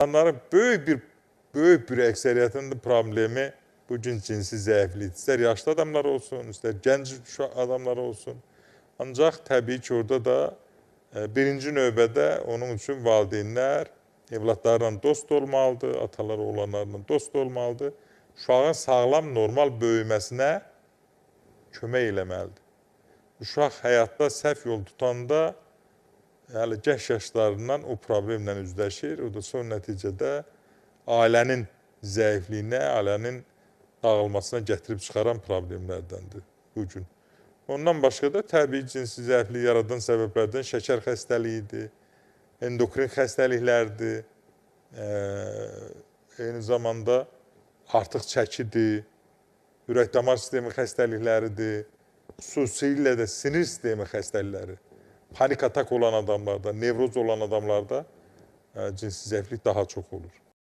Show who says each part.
Speaker 1: İnsanların böyük bir əksəriyyətinin problemi bugün cinsi zəiflik. İstər yaşlı adamlar olsun, istər gənc adamlar olsun. Ancaq təbii ki, orada da birinci növbədə onun üçün valideynlər evlatlarla dost olmalıdır, atalar oğlanlarla dost olmalıdır. Uşağın sağlam, normal böyüməsinə kömək eləməlidir. Uşaq həyatda səhv yol tutanda gənclik yaşlarından o problemlə üzləşir. O da son nəticədə ailənin zəifliyinə, ailənin dağılmasına gətirib çıxaran problemlərdəndir bugün. Ondan başqa da təbii cinsi zəifliyi yaradan səbəblərdən şəkər xəstəliyidir, endokrin xəstəliklərdir, eyni zamanda artıq çəkidir, ürək-damar sistemi xəstəlikləridir, xüsusilə də sinir sistemi xəstəlikləri, panik atak olan adamlarda, nevroz olan adamlarda cinsi zəiflik daha çox olur.